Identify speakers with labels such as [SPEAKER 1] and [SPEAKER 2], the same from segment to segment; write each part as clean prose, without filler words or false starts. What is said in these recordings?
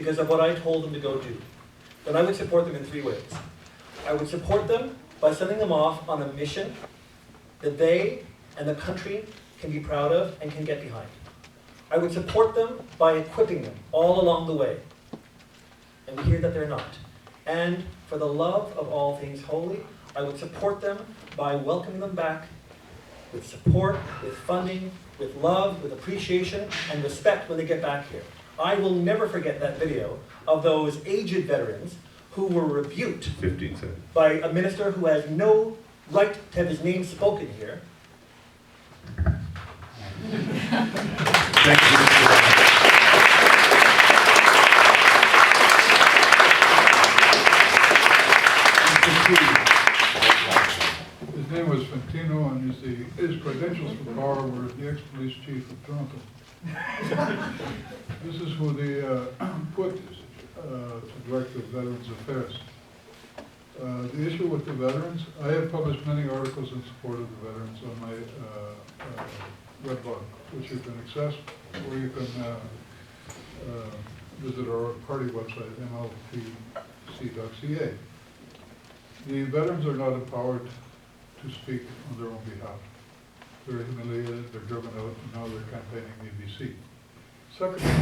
[SPEAKER 1] because of what I told them to go do, then I would support them in 3 ways. I would support them by sending them off on a mission that they and the country can be proud of and can get behind. I would support them by equipping them all along the way. And we hear that they're not. And for the love of all things holy, I would support them by welcoming them back with support, with funding, with love, with appreciation, and respect when they get back here. I will never forget that video of those aged veterans who were rebuked
[SPEAKER 2] 15 seconds.
[SPEAKER 1] by a minister who has no right to have his name spoken here.
[SPEAKER 2] Thank you, Mr.
[SPEAKER 3] His name was Fantino, and his credentials for power were the ex-police chief of Toronto. This is who they put to direct the Veterans Affairs. The issue with the veterans, I have published many articles in support of the veterans on my web blog, which you can access, or you can visit our party website, mlpc.ca. The veterans are not empowered to speak on their own behalf. They're humiliated, they're driven out, and now they're campaigning the BC. Secondly,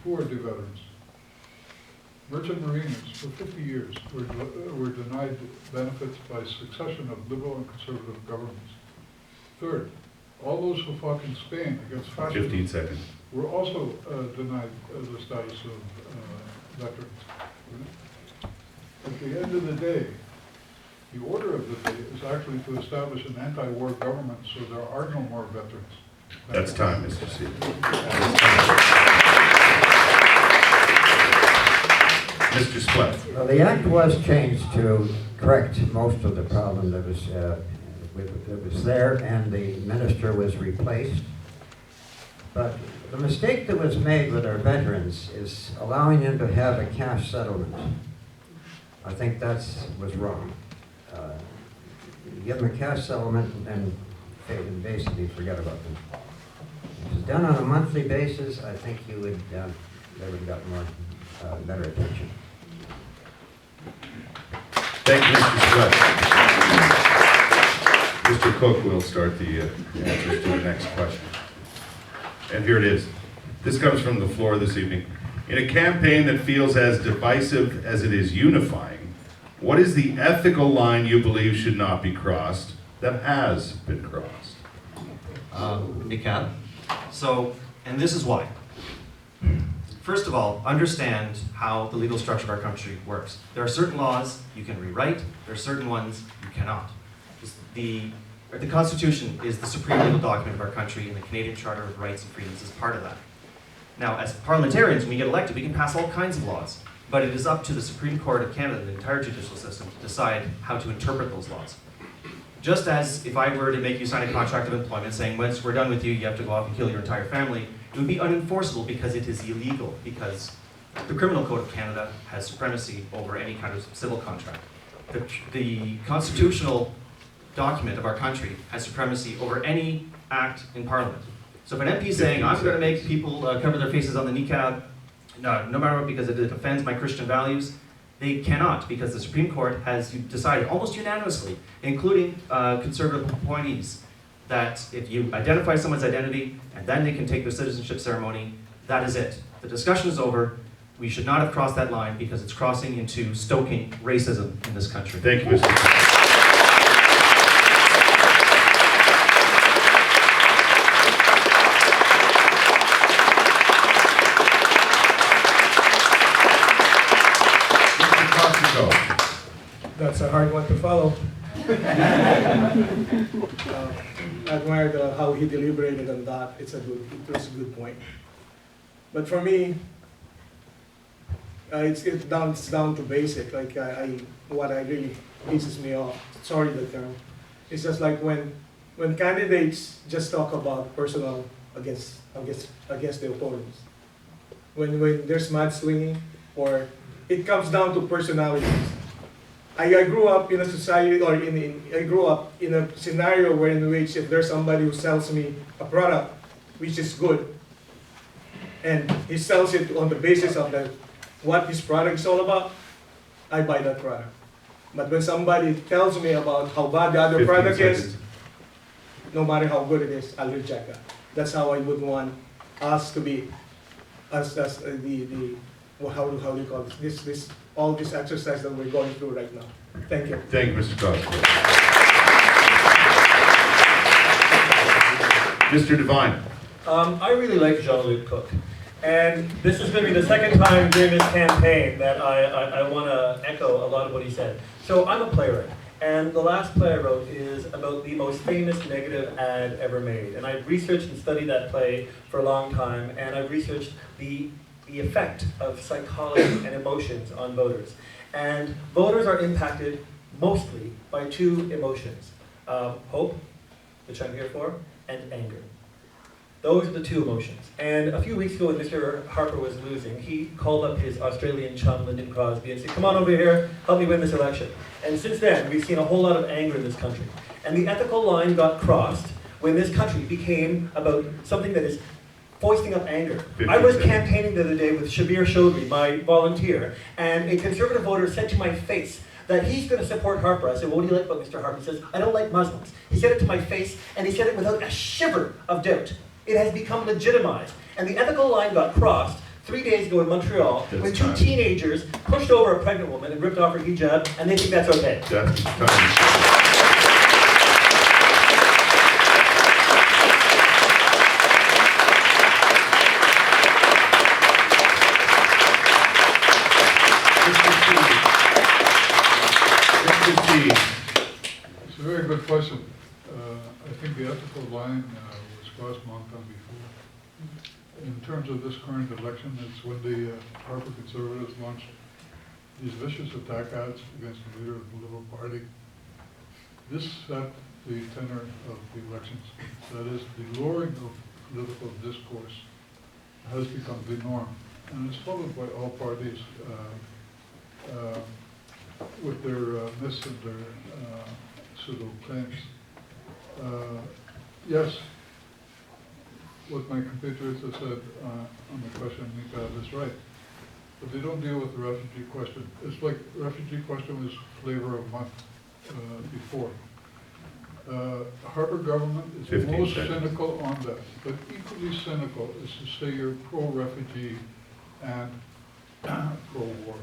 [SPEAKER 3] who are the veterans? Merchant mariners for 50 years were denied benefits by a succession of liberal and conservative governments. Third, all those who fought in Spain against fascism
[SPEAKER 2] 15 seconds.
[SPEAKER 3] were also denied the status of veterans. At the end of the day, the order of the day is actually to establish an anti-war government so there are no more veterans.
[SPEAKER 2] That's time, Mr. C. Mr. Splett.
[SPEAKER 4] Well, the act was changed to correct most of the problem that was there, and the minister was replaced. But the mistake that was made with our veterans is allowing them to have a cash settlement. I think that was wrong. Give them a cash settlement and basically forget about them. If it was done on a monthly basis, I think they would have got more better attention.
[SPEAKER 2] Thank you, Mr. Splett. Mr. Cooke will start the answers to the next question. And here it is. This comes from the floor this evening. In a campaign that feels as divisive as it is unifying, what is the ethical line you believe should not be crossed that has been crossed?
[SPEAKER 5] It can. So, and this is why. First of all, understand how the legal structure of our country works. There are certain laws you can rewrite, there are certain ones you cannot. The Constitution is the supreme legal document of our country, and the Canadian Charter of Rights and Freedoms is part of that. Now, as parliamentarians, when we get elected, we can pass all kinds of laws, but it is up to the Supreme Court of Canada, the entire judicial system, to decide how to interpret those laws. Just as if I were to make you sign a contract of employment saying, once we're done with you, you have to go off and kill your entire family, it would be unenforceable because it is illegal, because the Criminal Code of Canada has supremacy over any kind of civil contract. The constitutional document of our country has supremacy over any act in Parliament. So if an MP is saying, I'm going to make people cover their faces on the niqab, no matter what, because it offends my Christian values, they cannot, because the Supreme Court has decided almost unanimously, including conservative appointees, that if you identify someone's identity and then they can take their citizenship ceremony, that is it. The discussion is over. We should not have crossed that line because it's crossing into stoking racism in this country.
[SPEAKER 2] Thank you, Mr.
[SPEAKER 6] That's a hard one to follow. I admired how he deliberated on that. It was a good point. But for me, it's down to basic. Like what really pisses me off. Sorry the term. It's just like when candidates just talk about personal against the opponents. When there's mudslinging, or it comes down to personalities. I grew up in a society, or I grew up in a scenario where in which if there's somebody who sells me a product which is good, and he sells it on the basis of the what this product is all about, I buy that product. But when somebody tells me about how bad the other
[SPEAKER 2] 15
[SPEAKER 6] product is,
[SPEAKER 2] seconds.
[SPEAKER 6] no matter how good it is, I'll reject that. That's how I would want us to be, as how do you call this? All this exercise that we're going through right now. Thank you.
[SPEAKER 2] Thank you, Mr. Cosico. Mr. Devine.
[SPEAKER 1] I really like Jean-Luc Cooke. And this is going to be the second time during this campaign that I want to echo a lot of what he said. So I'm a playwright, and the last play I wrote is about the most famous negative ad ever made. And I've researched and studied that play for a long time, and I've researched the effect of psychology and emotions on voters. And voters are impacted mostly by two emotions, hope, which I'm here for, and anger. Those are the two emotions. And a few weeks ago when Mr. Harper was losing, he called up his Australian chum, Lyndon Crosby, and said, come on over here, help me win this election. And since then, we've seen a whole lot of anger in this country. And the ethical line got crossed when this country became about something that is foisting up anger. I was campaigning the other day with Shabir Chaudhry, my volunteer, and a conservative voter said to my face that he's going to support Harper. I said, well, what do you like about Mr. Harper? He says, I don't like Muslims. He said it to my face, and he said it without a shiver of doubt. It has become legitimized. And the ethical line got crossed 3 days ago in Montreal when two teenagers pushed over a pregnant woman and ripped off her hijab, and they think that's okay.
[SPEAKER 2] That's time.
[SPEAKER 3] It's a very good question. I think the ethical line was crossed a long time before. In terms of this current election, it's when the Harper Conservatives launched these vicious attack ads against the leader of the Liberal Party. This set the tenor of the elections. That is, the lowering of political discourse has become the norm, and it's followed by all parties with their myths and their pseudo claims. Yes, what my compatriots have said on the question is right, but they don't deal with the refugee question. It's like refugee question was flavor of month before. Harper government is the most cynical on that, but equally cynical is to say you're pro-refugee and pro-war.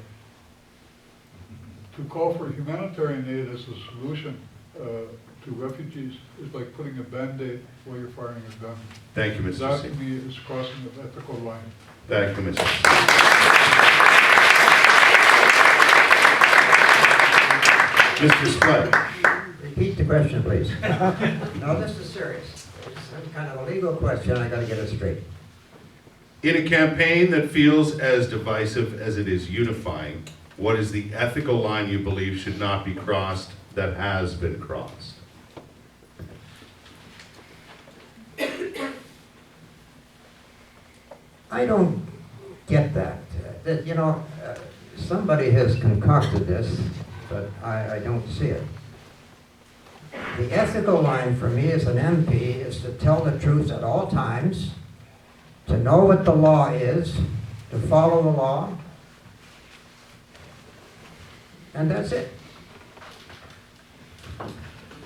[SPEAKER 3] To call for humanitarian aid as a solution to refugees is like putting a Band-Aid while you're firing a gun.
[SPEAKER 2] Thank you, Mr.
[SPEAKER 3] That
[SPEAKER 2] Singh.
[SPEAKER 3] to me is crossing the ethical line.
[SPEAKER 2] Thank you, Mr. Mr. Splett.
[SPEAKER 4] Repeat the question, please. No, this is serious. It's some kind of a legal question. I got to get it straight.
[SPEAKER 2] In a campaign that feels as divisive as it is unifying, what is the ethical line you believe should not be crossed that has been crossed?
[SPEAKER 4] I don't get that. Somebody has concocted this, but I don't see it. The ethical line for me as an MP is to tell the truth at all times, to know what the law is, to follow the law, and that's it.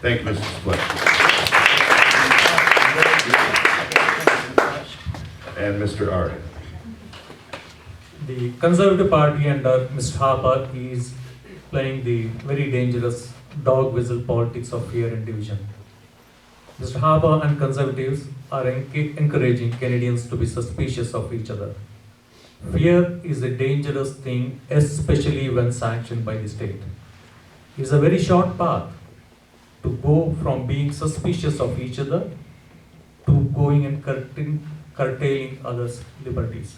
[SPEAKER 2] Thank you, Mr. Splett. And Mr. Arya.
[SPEAKER 7] The Conservative Party under Mr. Harper is playing the very dangerous dog whistle politics of fear and division. Mr. Harper and Conservatives are encouraging Canadians to be suspicious of each other. Fear is a dangerous thing, especially when sanctioned by the state. It's a very short path to go from being suspicious of each other to going and curtailing others' liberties.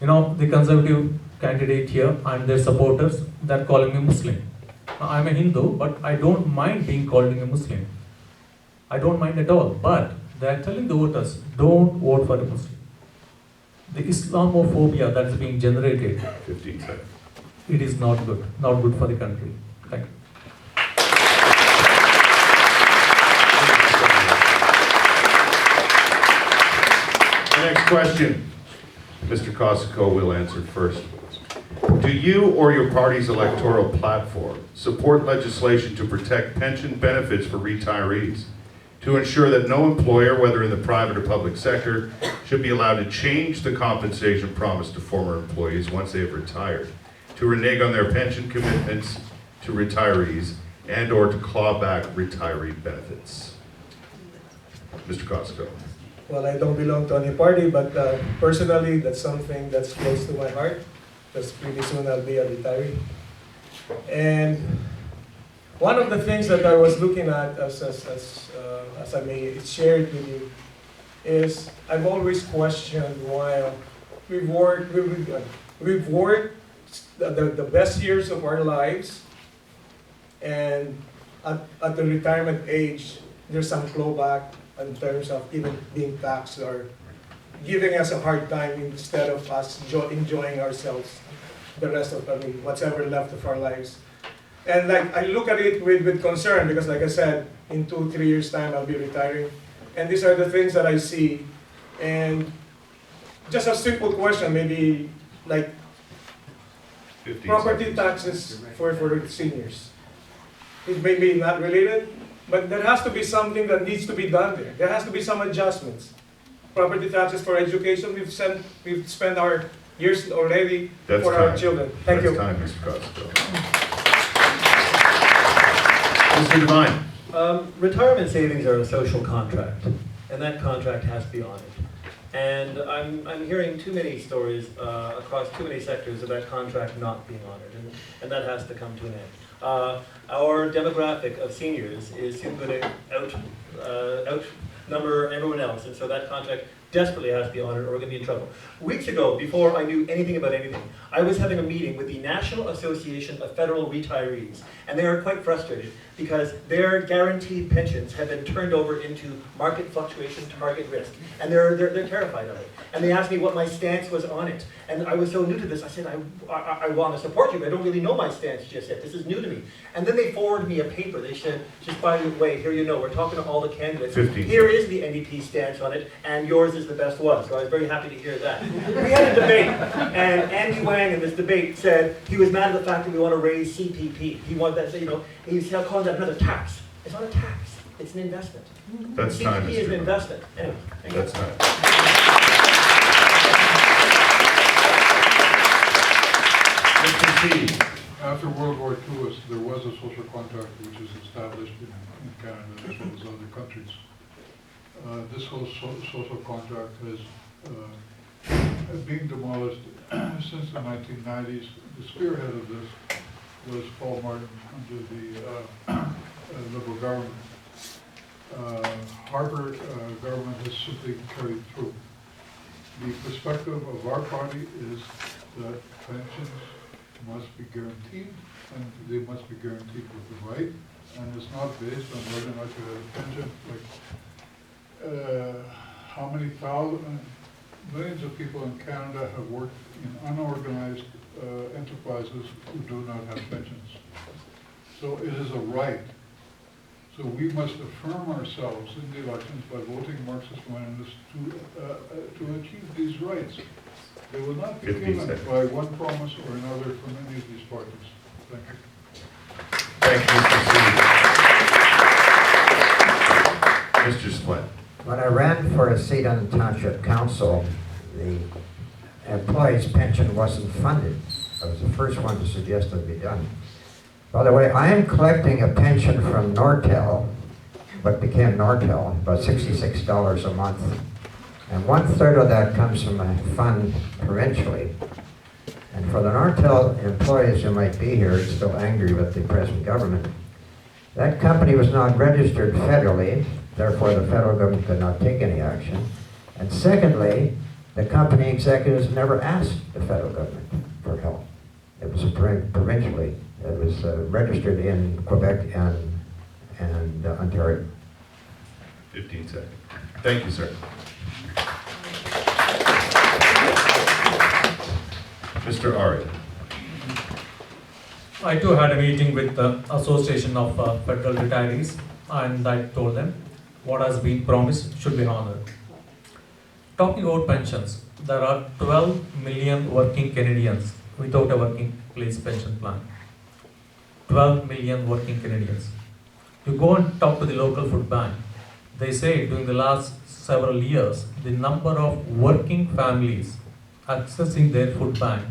[SPEAKER 7] The Conservative candidate here and their supporters, they're calling me Muslim. Now, I'm a Hindu, but I don't mind being called a Muslim. I don't mind at all, but they're telling the voters, don't vote for a Muslim. The Islamophobia that is being generated,
[SPEAKER 2] 15 seconds.
[SPEAKER 7] it is not good for the country. Thank you.
[SPEAKER 2] The next question, Mr. Cosico will answer first. Do you or your party's electoral platform support legislation to protect pension benefits for retirees, to ensure that no employer, whether in the private or public sector, should be allowed to change the compensation promised to former employees once they have retired, to renege on their pension commitments to retirees, and or to claw back retiree benefits? Mr. Cosico.
[SPEAKER 6] Well, I don't belong to any party, but personally, that's something that's close to my heart, because pretty soon I'll be a retiree. And one of the things that I was looking at, as I may share it with you, is I've always questioned why we've worked the best years of our lives, and at the retirement age, there's some clawback in terms of even being taxed or giving us a hard time instead of us enjoying ourselves the rest of, what's ever left of our lives. And like, I look at it with concern, because like I said, in 2-3 years time, I'll be retiring. And these are the things that I see. And just a simple question, maybe like
[SPEAKER 2] 15
[SPEAKER 6] property
[SPEAKER 2] seconds.
[SPEAKER 6] taxes for seniors. It may be not related, but there has to be something that needs to be done there. There has to be some adjustments. Property taxes for education, we've spent our years already
[SPEAKER 2] That's
[SPEAKER 6] for
[SPEAKER 2] time.
[SPEAKER 6] our children. Thank
[SPEAKER 2] That's
[SPEAKER 6] you.
[SPEAKER 2] time, Mr. Cosico. Mr. Devine.
[SPEAKER 1] Retirement savings are a social contract, and that contract has to be honored. And I'm hearing too many stories across too many sectors of that contract not being honored, and that has to come to an end. Our demographic of seniors is soon going to outnumber everyone else, and so that contract desperately has to be honored or we're going to be in trouble. Weeks ago, before I knew anything about anything, I was having a meeting with the National Association of Federal Retirees, and they are quite frustrated because their guaranteed pensions have been turned over into market fluctuation target risk, and they're terrified of it. And they asked me what my stance was on it, and I was so new to this. I said, I want to support you, but I don't really know my stance just yet. This is new to me. And then they forwarded me a paper. They said, just by the way, here you know, we're talking to all the candidates.
[SPEAKER 2] 15.
[SPEAKER 1] Here is the NDP stance on it, and yours is the best one. So I was very happy to hear that. We had a debate, and Andy Wang in this debate said he was mad at the fact that we want to raise CPP. He wanted that, you know, he's calling that another tax. It's not a tax, it's an investment.
[SPEAKER 2] That's time,
[SPEAKER 1] CPP
[SPEAKER 2] Mr.
[SPEAKER 1] is an
[SPEAKER 2] Devine.
[SPEAKER 1] investment. Anyway, thank you.
[SPEAKER 2] That's time. Mr. C.
[SPEAKER 3] After World War II, there was a social contract which is established in Canada as well as other countries. This whole social contract has been demolished since the 1990s. The spearhead of this was Paul Martin under the Liberal government. Harper government has simply carried through. The perspective of our party is that pensions must be guaranteed, and they must be guaranteed with the right, and it's not based on whether or not you have a pension, like how many millions of people in Canada have worked in unorganized enterprises who do not have pensions. So it is a right. So we must affirm ourselves in the elections by voting Marxist-Leninists to achieve these rights. They will not be
[SPEAKER 2] 15
[SPEAKER 3] given
[SPEAKER 2] seconds.
[SPEAKER 3] by one promise or another from any of these parties. Thank you.
[SPEAKER 2] Thank you, Mr. C. Mr. Splett.
[SPEAKER 4] When I ran for a seat on the Township Council, the employee's pension wasn't funded. I was the first one to suggest it be done. By the way, I am collecting a pension from Nortel, what became Nortel, about $66 a month. And 1/3 of that comes from a fund provincially. And for the Nortel employees who might be here still angry with the present government, that company was not registered federally, therefore the federal government could not take any action. And secondly, the company executives never asked the federal government for help. It was provincially. It was registered in Quebec and Ontario.
[SPEAKER 2] 15 seconds. Thank you, sir. Mr. Arya.
[SPEAKER 7] I too had a meeting with the Association of Federal Retirees, and I told them what has been promised should be honored. Talking about pensions, there are 12 million working Canadians without a working place pension plan. 12 million working Canadians. You go and talk to the local food bank. They say during the last several years, the number of working families accessing their food bank,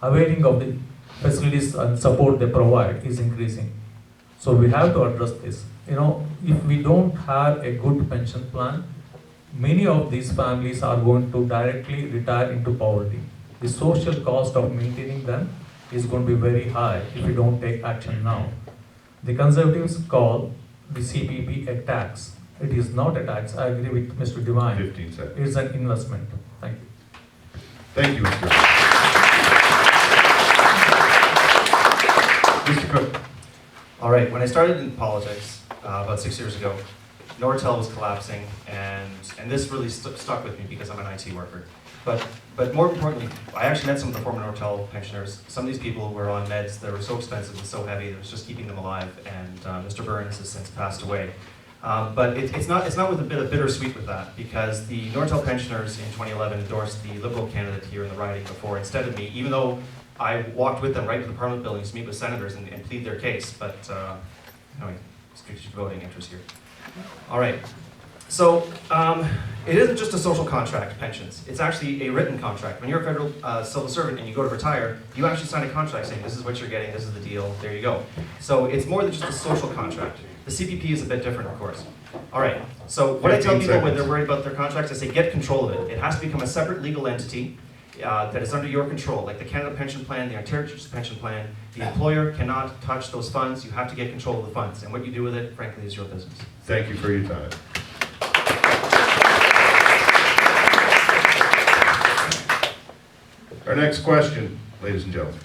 [SPEAKER 7] availing of the facilities and support they provide is increasing. So we have to address this. If we don't have a good pension plan, many of these families are going to directly retire into poverty. The social cost of maintaining them is going to be very high if we don't take action now. The Conservatives call the CPP a tax. It is not a tax. I agree with Mr. Devine.
[SPEAKER 2] 15 seconds.
[SPEAKER 7] It is an investment. Thank you.
[SPEAKER 2] Thank you, Mr. Mr. Cooke.
[SPEAKER 5] All right, when I started in politics about 6 years ago, Nortel was collapsing, and this really stuck with me because I'm an IT worker. But more importantly, I actually met some of the former Nortel pensioners. Some of these people were on meds that were so expensive and so heavy, it was just keeping them alive, and Mr. Burns has since passed away. But it's not with a bit of bittersweet with that, because the Nortel pensioners in 2011 endorsed the Liberal candidate here in the riding before instead of me, even though I walked with them right to the Parliament buildings to meet with senators and plead their case. But anyway, strategic voting interest here. All right. So it isn't just a social contract, pensions. It's actually a written contract. When you're a federal civil servant and you go to retire, you actually sign a contract saying this is what you're getting, this is the deal, there you go. So it's more than just a social contract. The CPP is a bit different, of course. All right, so what I tell people when they're worried about their contracts, I say get control of it. It has to become a separate legal entity that is under your control, like the Canada Pension Plan, the Ontario Pension Plan. The employer cannot touch those funds. You have to get control of the funds. And what you do with it, frankly, is your business.
[SPEAKER 2] Thank you for your time. Our next question, ladies and gentlemen.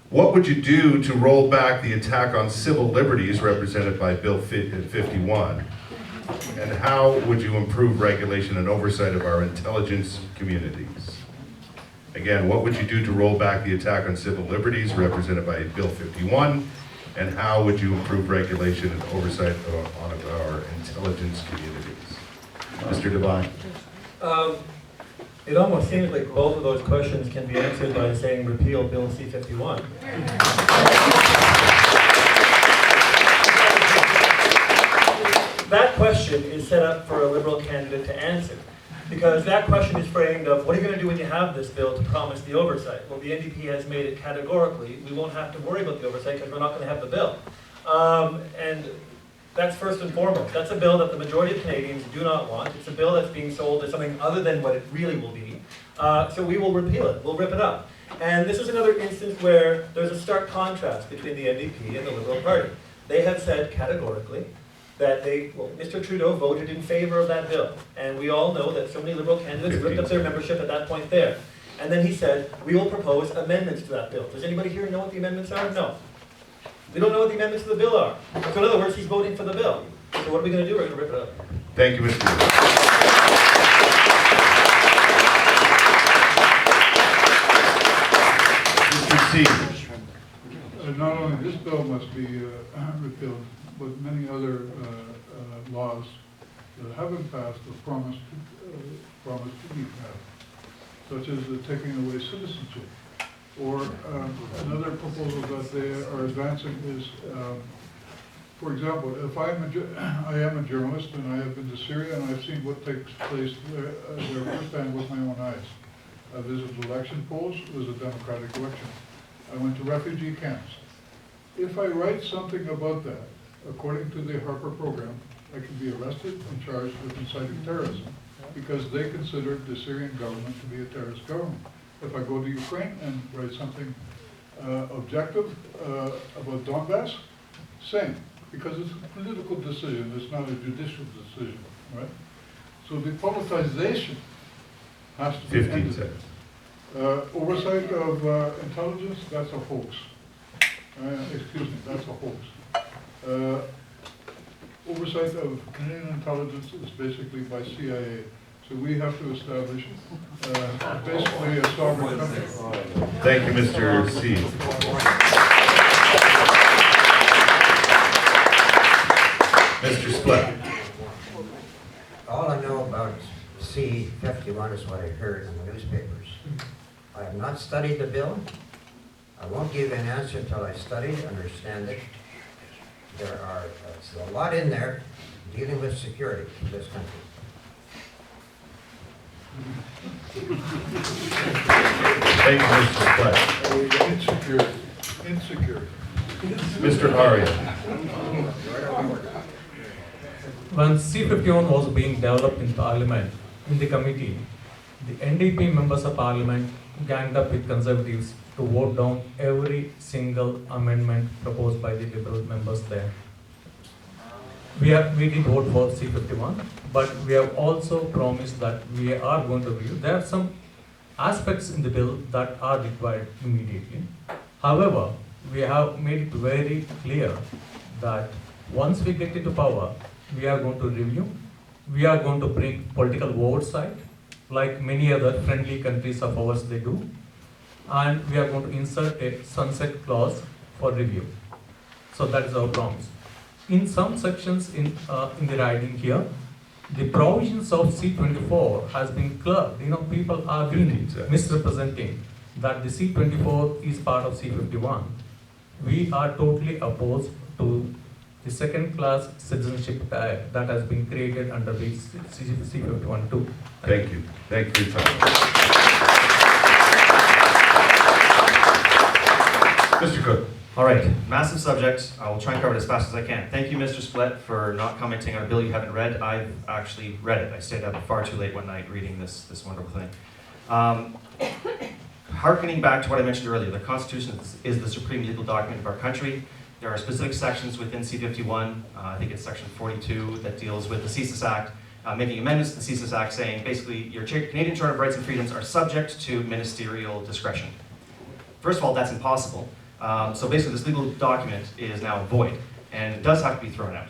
[SPEAKER 2] What would you do to roll back the attack on civil liberties represented by Bill 51? And how would you improve regulation and oversight of our intelligence communities? Again, what would you do to roll back the attack on civil liberties represented by Bill 51? And how would you improve regulation and oversight on our intelligence communities? Mr. Devine.
[SPEAKER 1] It almost seems like both of those questions can be answered by saying repeal Bill C-51. That question is set up for a Liberal candidate to answer. Because that question is framed of, what are you going to do when you have this bill to promise the oversight? Well, the NDP has made it categorically, we won't have to worry about the oversight because we're not going to have the bill. And that's first and foremost. That's a bill that the majority of Canadians do not want. It's a bill that's being sold as something other than what it really will be. So we will repeal it. We'll rip it up. And this is another instance where there's a stark contrast between the NDP and the Liberal Party. They have said categorically that Mr. Trudeau voted in favor of that bill. And we all know that so many Liberal candidates ripped up their membership at that point there. And then he said, we will propose amendments to that bill. Does anybody here know what the amendments are? No. We don't know what the amendments to the bill are. So in other words, he's voting for the bill. So what are we going to do? We're going to rip it up.
[SPEAKER 2] Thank you, Mr. Mr. C.
[SPEAKER 3] Not only this bill must be repealed, but many other laws that haven't passed or promised to be passed, such as taking away citizenship. Or another proposal that they are advancing is, for example, if I am a journalist and I have been to Syria and I've seen what takes place there firsthand with my own eyes. I visited election polls. It was a democratic election. I went to refugee camps. If I write something about that, according to the Harper program, I can be arrested and charged with inciting terrorism because they considered the Syrian government to be a terrorist government. If I go to Ukraine and write something objective about Donbass, same, because it's a political decision, it's not a judicial decision, right? So the politicization has to be
[SPEAKER 2] 15
[SPEAKER 3] ended.
[SPEAKER 2] seconds.
[SPEAKER 3] Oversight of intelligence, that's a hoax. Excuse me, that's a hoax. Oversight of Canadian intelligence is basically by CIA. So we have to establish basically a sovereign country.
[SPEAKER 2] Thank you, Mr. C. Mr. Splett.
[SPEAKER 4] All I know about C-51 is what I heard in the newspapers. I have not studied the bill. I won't give you an answer until I study it, understand it. There's a lot in there dealing with security in this country.
[SPEAKER 2] Thank you, Mr. Splett.
[SPEAKER 3] Insecurity.
[SPEAKER 2] Mr. Arya.
[SPEAKER 7] When C-51 was being developed in Parliament, in the committee, the NDP members of Parliament ganged up with Conservatives to vote down every single amendment proposed by the Liberal members there. We did vote for C-51, but we have also promised that we are going to review. There are some aspects in the bill that are required immediately. However, we have made it very clear that once we get into power, we are going to review. We are going to bring political oversight, like many other friendly countries of ours they do. And we are going to insert a sunset clause for review. So that is our promise. In some sections in the writing here, the provisions of C-24 has been clubbed. People are being misrepresenting that the C-24 is part of C-51. We are totally opposed to the second-class citizenship tag that has been created under the C-51 too.
[SPEAKER 2] Thank you. Thank you for your time. Mr. Cooke.
[SPEAKER 5] All right, massive subject. I will try and cover it as fast as I can. Thank you, Mr. Splett, for not commenting on a bill you haven't read. I've actually read it. I stayed up far too late one night reading this wonderful thing. Harkening back to what I mentioned earlier, the Constitution is the supreme legal document of our country. There are specific sections within C-51, I think it's section 42, that deals with the CSIS Act, making amendments to the CSIS Act saying basically your Canadian Charter of Rights and Freedoms are subject to ministerial discretion. First of all, that's impossible. So basically this legal document is now void, and it does have to be thrown out.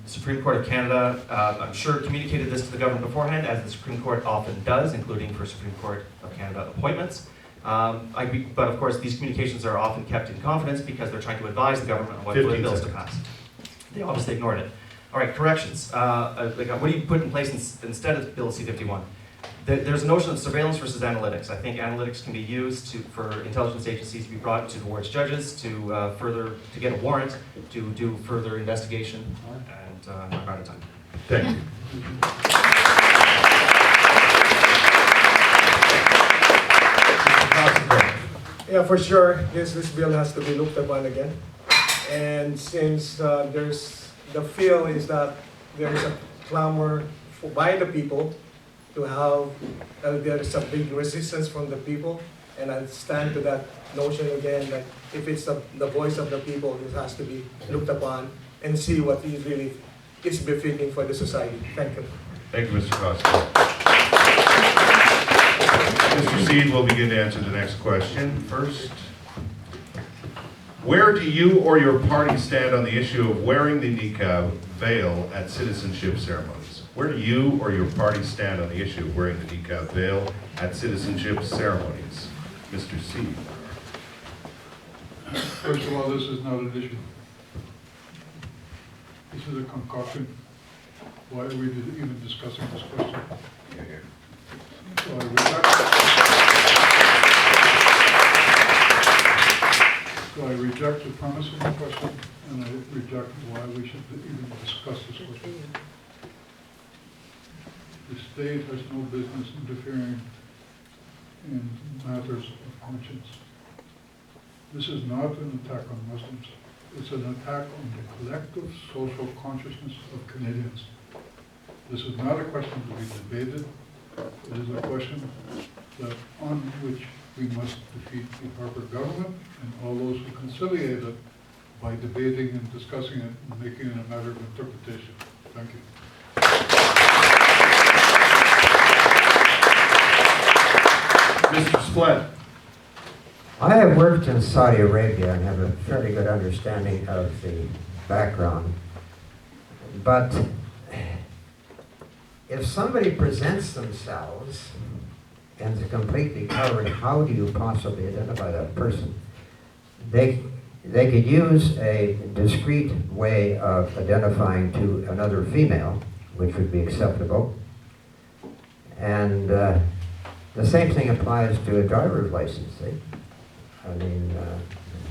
[SPEAKER 5] The Supreme Court of Canada, I'm sure, communicated this to the government beforehand, as the Supreme Court often does, including for Supreme Court of Canada appointments. But of course, these communications are often kept in confidence because they're trying to advise the government on what bills to pass. They obviously ignored it. All right, corrections. What do you put in place instead of Bill C-51? There's a notion of surveillance versus analytics. I think analytics can be used for intelligence agencies to be brought towards judges to get a warrant to do further investigation. And I'm out of time.
[SPEAKER 2] Thank you.
[SPEAKER 6] Yeah, for sure, this bill has to be looked upon again. And since the feel is that there is a clamor by the people to have, there is a big resistance from the people, and I stand to that notion again that if it's the voice of the people, this has to be looked upon and see what is really is befitting for the society. Thank you.
[SPEAKER 2] Thank you, Mr. Cosico. Mr. Seed will begin to answer the next question first. Where do you or your party stand on the issue of wearing the niqab veil at citizenship ceremonies? Where do you or your party stand on the issue of wearing the niqab veil at citizenship ceremonies? Mr. Seed.
[SPEAKER 3] First of all, this is not an issue. This is a concoction. Why are we even discussing this question? So I reject the premise of the question, and I reject why we should even discuss this question. The state has no business interfering in matters of conscience. This is not an attack on Muslims. It's an attack on the collective social consciousness of Canadians. This is not a question to be debated. It is a question on which we must defeat the Harper government and all those who conciliate it by debating and discussing it and making it a matter of interpretation. Thank you.
[SPEAKER 2] Mr. Splett.
[SPEAKER 4] I have worked in Saudi Arabia and have a fairly good understanding of the background. But if somebody presents themselves and is completely covered, how do you possibly identify that person? They could use a discreet way of identifying to another female, which would be acceptable. And The same thing applies to a driver's license, see? I mean,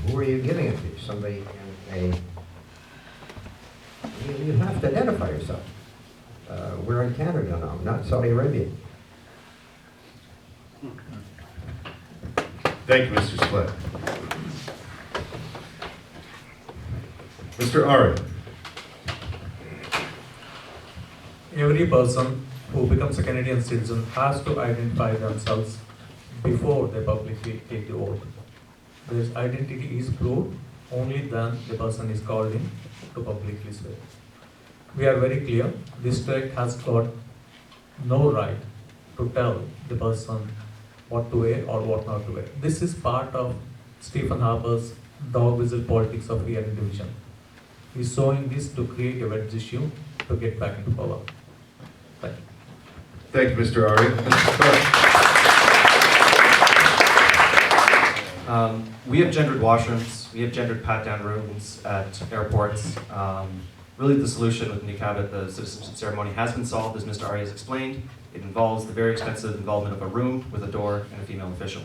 [SPEAKER 4] who are you giving it to? Somebody in you have to identify yourself. We're in Canada now, not Saudi Arabia.
[SPEAKER 2] Thank you, Mr. Splett. Mr. Arya.
[SPEAKER 7] Every person who becomes a Canadian citizen has to identify themselves before they publicly take the oath. This identity is proved only then the person is called in to publicly swear. We are very clear, this state has got no right to tell the person what to wear or what not to wear. This is part of Stephen Harper's dog whistle politics of fear and division. He's showing this to create a wedge issue to get back into power. Thank you.
[SPEAKER 2] Thank you, Mr. Arya. Mr. Splett.
[SPEAKER 5] We have gendered washrooms, we have gendered pat-down rooms at airports. Really the solution with niqab at the citizenship ceremony has been solved, as Mr. Arya has explained. It involves the very expensive involvement of a room with a door and a female official.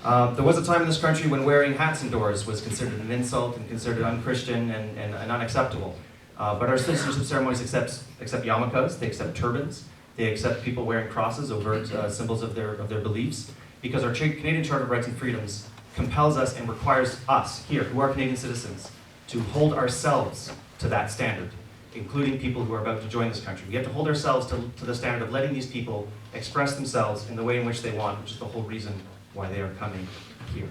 [SPEAKER 5] There was a time in this country when wearing hats indoors was considered an insult and considered unchristian and unacceptable. But our citizenship ceremonies accept yarmulkes, they accept turbans, they accept people wearing crosses, overt symbols of their beliefs, because our Canadian Charter of Rights and Freedoms compels us and requires us here, who are Canadian citizens, to hold ourselves to that standard, including people who are about to join this country. We have to hold ourselves to the standard of letting these people express themselves in the way in which they want, which is the whole reason why they are coming here.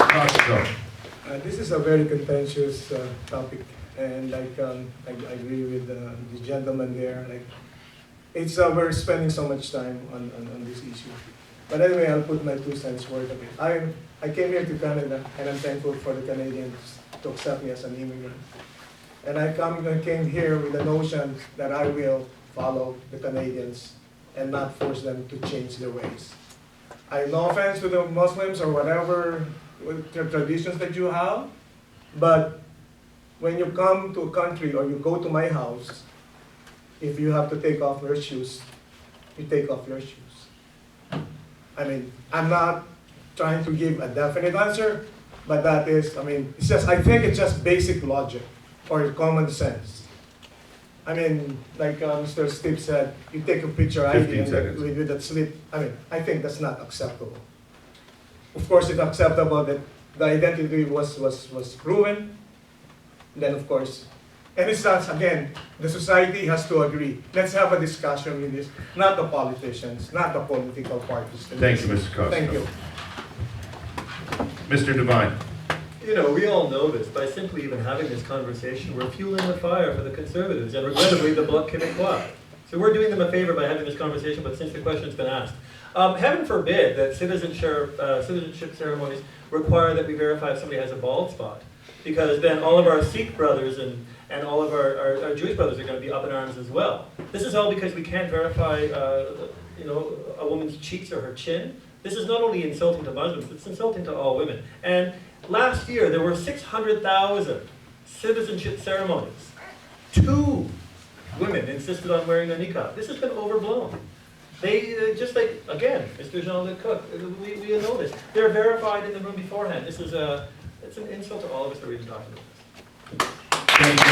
[SPEAKER 2] Cosico.
[SPEAKER 6] This is a very contentious topic, and I agree with the gentleman there. It's we're spending so much time on this issue. But anyway, I'll put my 2 cents worth of it. I came here to Canada, and I'm thankful for the Canadians to accept me as an immigrant. And I came here with the notion that I will follow the Canadians and not force them to change their ways. No offense to the Muslims or whatever traditions that you have, but when you come to a country or you go to my house, if you have to take off your shoes, you take off your shoes. I mean, I'm not trying to give a definite answer, but that is, I mean, it's just, I think it's just basic logic or common sense. I mean, like Mr. Steve said, you take a picture ID with that slip. I mean, I think that's not acceptable. Of course, it's acceptable that the identity was proven. Then, of course, and it's not, again, the society has to agree. Let's have a discussion with this, not the politicians, not the political parties.
[SPEAKER 2] Thank you, Mr. Cosico.
[SPEAKER 6] Thank you.
[SPEAKER 2] Mr. Devine.
[SPEAKER 1] You know, we all know this. By simply even having this conversation, we're fueling the fire for the Conservatives, and regrettably, the Bloc Québécois. So we're doing them a favor by having this conversation, but since the question's been asked. Heaven forbid that citizenship ceremonies require that we verify if somebody has a bald spot, because then all of our Sikh brothers and all of our Jewish brothers are going to be up in arms as well. This is all because we can't verify, you know, a woman's cheeks or her chin. This is not only insulting to Muslims, it's insulting to all women. And last year, there were 600,000 citizenship ceremonies. 2 women insisted on wearing a niqab. This has been overblown. They, just like, again, Mr. Jean-Luc Cooke, we know this. They're verified in the room beforehand. This is it's an insult to all of us that we're even talking about this.
[SPEAKER 2] Thank you.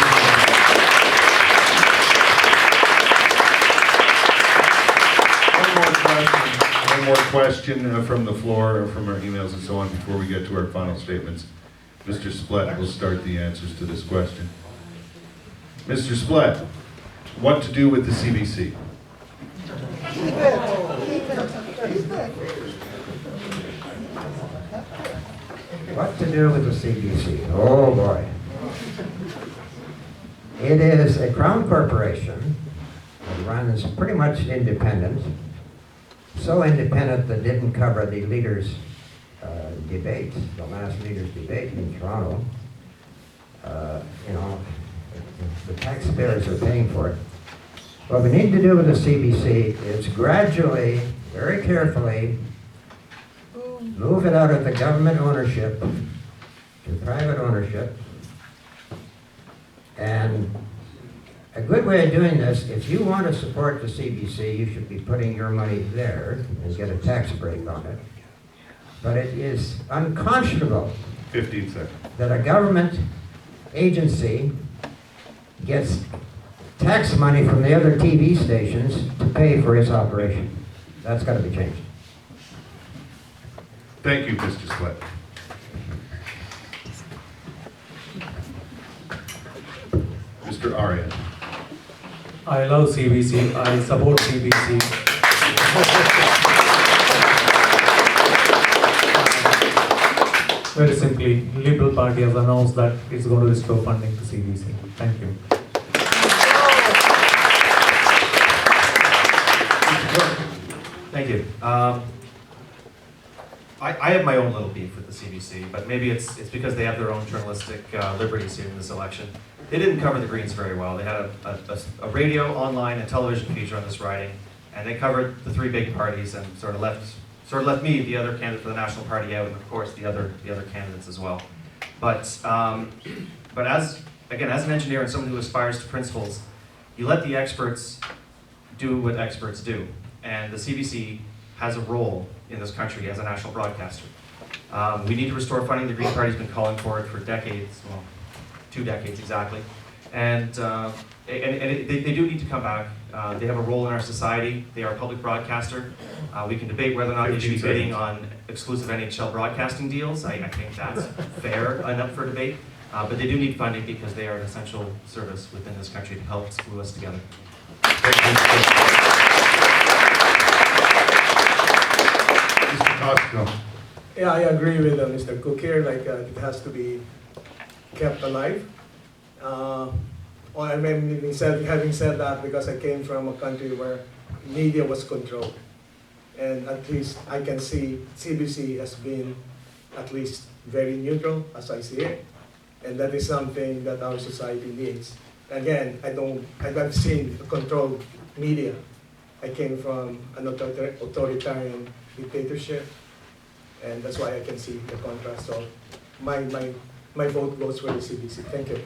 [SPEAKER 2] One more question from the floor, from our emails and so on, before we get to our final statements. Mr. Splett will start the answers to this question. Mr. Splett, what to do with the CBC?
[SPEAKER 4] What to do with the CBC? Oh boy. It is a crown corporation that runs pretty much independent. So independent that didn't cover the leaders' debate, the last leaders' debate in Toronto. You know, the taxpayers are paying for it. What we need to do with the CBC is gradually, very carefully, move it out of the government ownership to private ownership and A good way of doing this, if you want to support the CBC, you should be putting your money there and get a tax break on it. But it is unconscionable
[SPEAKER 2] 15 seconds.
[SPEAKER 4] that a government agency gets tax money from the other TV stations to pay for its operation. That's got to be changed.
[SPEAKER 2] Thank you, Mr. Splett. Mr. Arya.
[SPEAKER 7] I love CBC. I support CBC. Very simply, Liberal Party has announced that it's going to restore funding to CBC. Thank you.
[SPEAKER 5] Thank you. I have my own little beef with the CBC, but maybe it's because they have their own journalistic liberties here in this election. They didn't cover the Greens very well. They had a radio, online, and television feature on this riding, and they covered the three big parties and sort of left me, the other candidate for the National Party, out, and of course the other candidates as well. But as an engineer and someone who aspires to principles, you let the experts do what experts do, and the CBC has a role in this country as a national broadcaster. We need to restore funding. The Green Party's been calling for it for decades, well, 2 decades exactly. And they do need to come back. They have a role in our society. They are a public broadcaster. We can debate whether or not they should be bidding on exclusive NHL broadcasting deals. I think that's fair enough for debate. But they do need funding because they are an essential service within this country to help glue us together.
[SPEAKER 2] Mr. Cosico.
[SPEAKER 6] Yeah, I agree with Mr. Cooke here, like it has to be kept alive. Having said that, because I came from a country where media was controlled, and at least I can see CBC has been at least very neutral as I see it, and that is something that our society needs. Again, I've seen a controlled media. I came from an authoritarian dictatorship, and that's why I can see the contrast. So my vote goes for the CBC. Thank you.